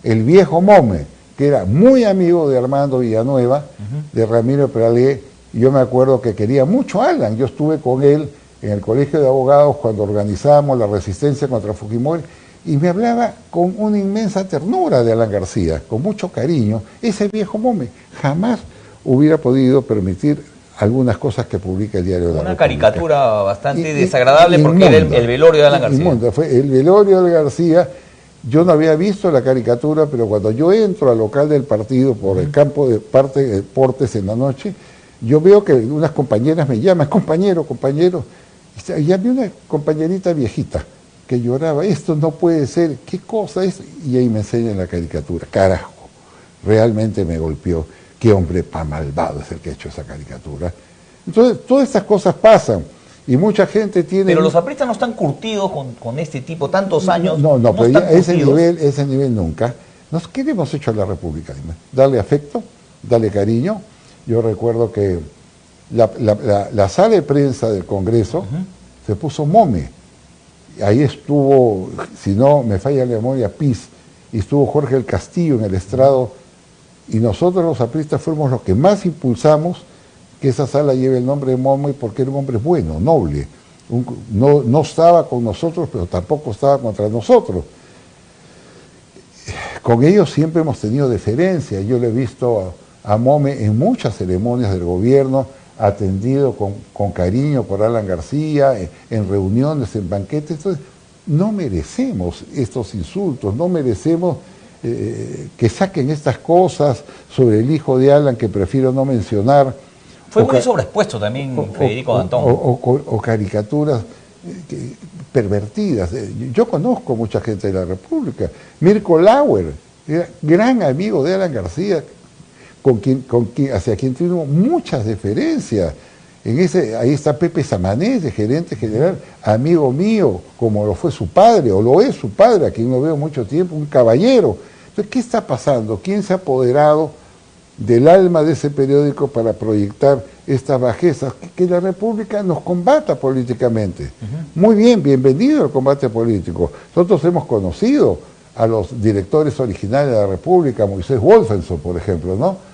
el viejo Mome, que era muy amigo de Armando Villanueva, de Ramiro Peralé. Yo me acuerdo que quería mucho a Alan. Yo estuve con él en el Colegio de Abogados cuando organizábamos la resistencia contra Fujimori, y me hablaba con una inmensa ternura de Alan García, con mucho cariño. Ese viejo Mome jamás hubiera podido permitir algunas cosas que publica el diario de la República. Una caricatura bastante desagradable porque era el velorio de Alan García. Inmunda, fue el velorio de García. Yo no había visto la caricatura, pero cuando yo entro al local del partido por el campo de parte de deportes en la noche, yo veo que unas compañeras me llaman, compañero, y había una compañerita viejita que lloraba, esto no puede ser, ¿qué cosa es? Y ahí me enseñan la caricatura, carajo, realmente me golpeó, qué hombre malvado es el que ha hecho esa caricatura. Entonces, todas estas cosas pasan. Y mucha gente tiene... Pero los apristas no están curtidos con este tipo, tantos años. No, pero ya ese nivel nunca. ¿Qué le hemos hecho a la República? Darle afecto, darle cariño. Yo recuerdo que la sala de prensa del Congreso se puso Mome. Ahí estuvo, si no me falla la memoria, Piz, y estuvo Jorge el Castillo en el estrado, y nosotros los apristas fuimos los que más impulsamos que esa sala lleve el nombre de Mome, porque era un hombre bueno, noble. No estaba con nosotros, pero tampoco estaba contra nosotros. Con ellos siempre hemos tenido deferencia. Yo le he visto a Mome en muchas ceremonias del gobierno, atendido con cariño por Alan García, en reuniones, en banquetes. Entonces, no merecemos estos insultos, no merecemos que saquen estas cosas sobre el hijo de Alan, que prefiero no mencionar. Fue muy sobreexpuesto también Federico Dantón. O caricaturas pervertidas. Yo conozco mucha gente de la República. Mirko Lauer era gran amigo de Alan García, hacia quien tuvimos muchas deferencias. Ahí está Pepe Samanés, de gerente general, amigo mío, como lo fue su padre, o lo es su padre, a quien no veo mucho tiempo, un caballero. Entonces, ¿qué está pasando? ¿Quién se ha apoderado del alma de ese periódico para proyectar estas bajezas? Que la República nos combata políticamente. Muy bien, bienvenido al combate político. Nosotros hemos conocido a los directores originales de la República, Moisés Wolfenson, por ejemplo, ¿no?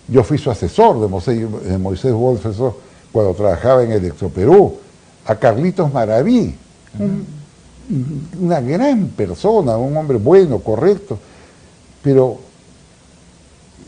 Yo fui su asesor de Moisés Wolfenson cuando trabajaba en Electroperú. A Carlitos Maraví, una gran persona, un hombre bueno, correcto, pero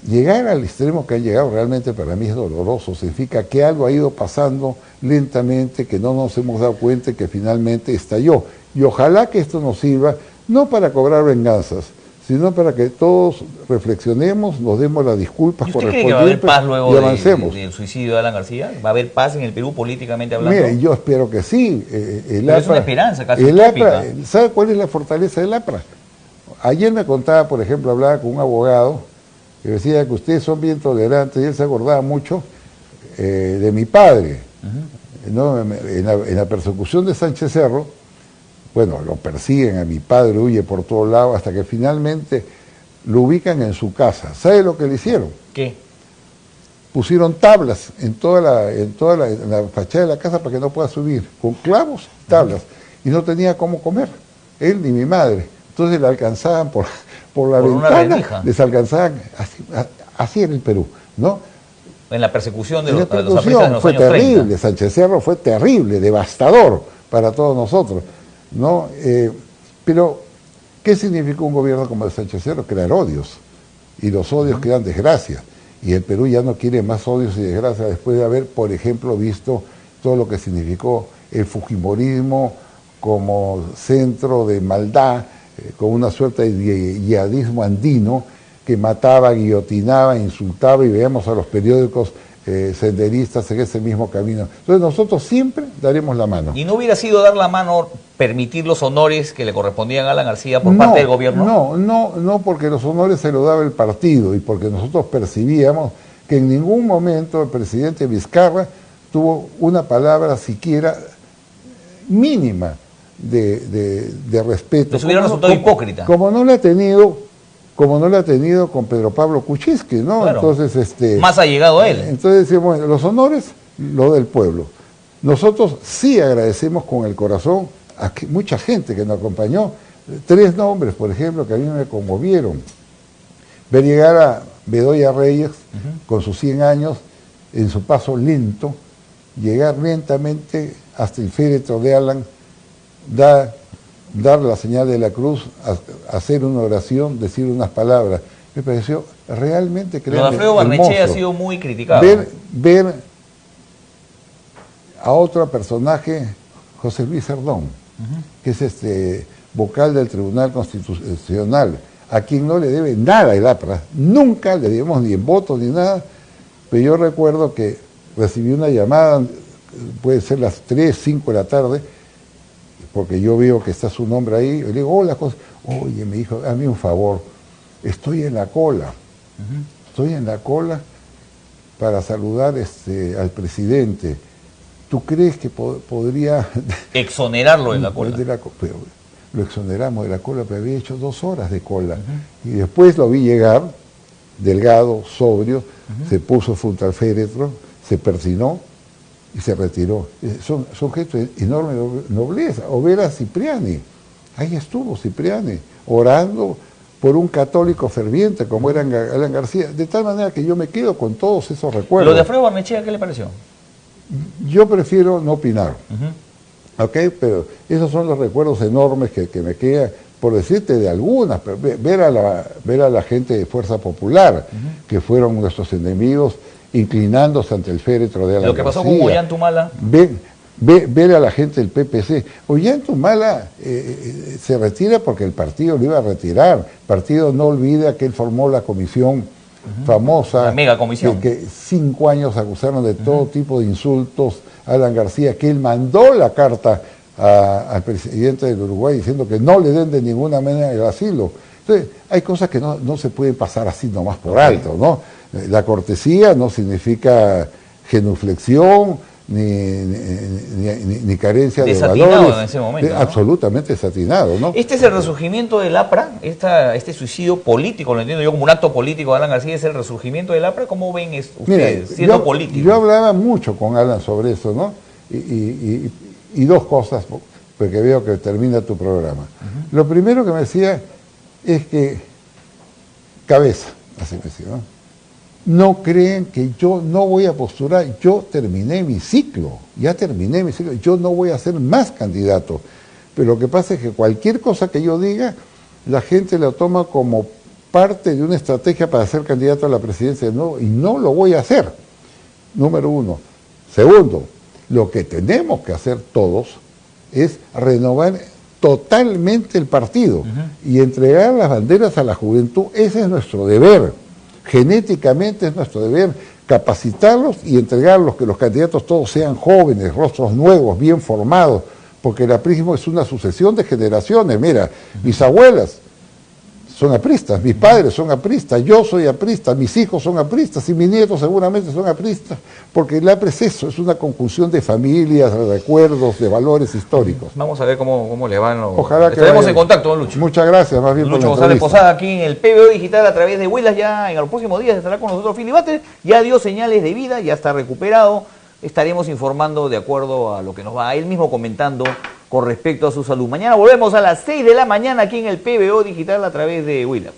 llegar al extremo que han llegado realmente para mí es doloroso. Significa que algo ha ido pasando lentamente, que no nos hemos dado cuenta y que finalmente estalló. Y ojalá que esto nos sirva, no para cobrar venganzas, sino para que todos reflexionemos, nos demos las disculpas ¿Y usted cree que va a haber correspondientes paz luego y avancemos. del suicidio de Alan García? ¿Va a haber paz en el Perú políticamente hablando? Mire, yo espero que sí. Pero es una esperanza casi el utópica. APRA, ¿sabe cuál es la fortaleza del APRA? Ayer me contaba, por ejemplo, hablaba con un abogado que decía que ustedes son bien tolerantes, y él se acordaba mucho de mi padre. ¿No? En la persecución de Sánchez Cerro, bueno, lo persiguen a mi padre, huye por todos lados, hasta que finalmente lo ubican en su casa. ¿Sabe lo que le hicieron? ¿Qué? Pusieron tablas en en la fachada de la casa para que no pueda subir, con clavos, tablas, y no tenía cómo comer, él ni mi madre. Entonces le alcanzaban por la ventana, les alcanzaban, así era el Perú, ¿no? En la persecución de En la los apristas persecución en los fue años terrible, 30. Sánchez Cerro fue terrible, devastador para todos nosotros, ¿no? Pero, ¿qué significó un gobierno como el de Sánchez Cerro? Crear odios, y los odios crean desgracias, y el Perú ya no quiere más odios y desgracias después de haber, por ejemplo, visto todo lo que significó el fujimorismo como centro de maldad, con una suerte de yihadismo andino que mataba, guillotinaba, insultaba, y veíamos a los periódicos senderistas en ese mismo camino. Entonces nosotros siempre daremos la mano. ¿Y no hubiera sido dar la mano permitir los honores que le correspondían a Alan García por parte del gobierno? No, porque los honores se los daba el partido y porque nosotros percibíamos que en ningún momento el presidente Vizcarra tuvo una palabra siquiera mínima de respeto. Les hubiera resultado hipócrita. Como no la ha tenido con Pedro Pablo Kuczynski, ¿no? Claro. Entonces, más allegado a él. Entonces decimos, bueno, los honores, lo del pueblo. Nosotros sí agradecemos con el corazón a mucha gente que nos acompañó. 3 nombres, por ejemplo, que a mí me conmovieron. Ver llegar a Bedoya Reyes con sus 100 años, en su paso lento, llegar lentamente hasta el féretro de Alan, dar la señal de la cruz, hacer una oración, decir unas palabras. Me pareció realmente Lo de Alfredo Barnechea ha sido muy criticado. Ver a otro personaje, José Luis Cerdón, que es vocal del Tribunal Constitucional, a quien no le debe nada el APRA, nunca le debemos ni en votos ni nada, pero yo recuerdo que recibí una llamada, puede ser las 3, 5 de la tarde, porque yo veo que está su nombre ahí, y le digo, hola, oye, me dijo, hazme un favor, estoy en la cola, para saludar al presidente. ¿Tú crees que podría exonerarlo de la cola? Pero lo exoneramos de la cola, pero había hecho 2 horas de cola. Y después lo vi llegar, delgado, sobrio, se puso frente al féretro, se persinó y se retiró. Son gestos de enorme nobleza. O ver a Cipriani, ahí estuvo Cipriani, orando por un católico ferviente como era Alan García, de tal manera que yo me quedo con todos esos recuerdos. ¿Lo de Alfredo Barnechea qué le pareció? Yo prefiero no opinar, ¿ok? Pero esos son los recuerdos enormes que me quedan, por decirte de algunas, pero ver a la gente de Fuerza Popular, que fueron nuestros enemigos, inclinándose ante el féretro de Alan García. Lo que pasó con Ollantumala. Ver a la gente del PPC. Ollantumala se retira porque el partido lo iba a retirar. El partido no olvida que él formó la comisión famosa, la mega comisión, que 5 años acusaron de todo tipo de insultos a Alan García, que él mandó la carta al presidente del Uruguay diciendo que no le den de ninguna manera el asilo. Entonces, hay cosas que no se pueden pasar así nomás por alto, ¿no? La cortesía no significa genuflexión, ni carencia de valores. En ese momento, ¿no? Absolutamente desatinado, ¿no? Este es el resurgimiento del APRA, este suicidio político, lo entiendo yo como un acto político de Alan García, es el resurgimiento del APRA. ¿Cómo ven ustedes, Mira, siendo políticos? Yo hablaba mucho con Alan sobre eso, ¿no? Y 2 cosas, porque veo que termina tu programa. Lo primero que me decía es que, cabeza, así me decía, ¿no? No creen que yo no voy a postular, yo terminé mi ciclo, yo no voy a ser más candidato. Pero lo que pasa es que cualquier cosa que yo diga, la gente lo toma como parte de una estrategia para ser candidato a la presidencia, y no lo voy a hacer, número 1. Segundo, lo que tenemos que hacer todos es renovar totalmente el partido y entregar las banderas a la juventud. Ese es nuestro deber, genéticamente es nuestro deber capacitarlos y entregarlos, que los candidatos todos sean jóvenes, rostros nuevos, bien formados, porque el aprismo es una sucesión de generaciones. Mira, mis abuelas son apristas, mis padres son apristas, yo soy aprista, mis hijos son apristas y mis nietos seguramente son apristas, porque el APRE es eso, es una conjunción de familias, de recuerdos, de valores históricos. Vamos a ver cómo le van. Ojalá que estaremos vaya. En contacto, don Lucho. Muchas gracias, más bien Lucho por la González entrevista. Posada, aquí en el PBO Digital a través de Huilas. Ya en los próximos días estará con nosotros Philly Batter, ya dio señales de vida, ya está recuperado. Estaremos informando de acuerdo a lo que nos va él mismo comentando con respecto a su salud. Mañana volvemos a las 6 de la mañana aquí en el PBO Digital a través de Huilas.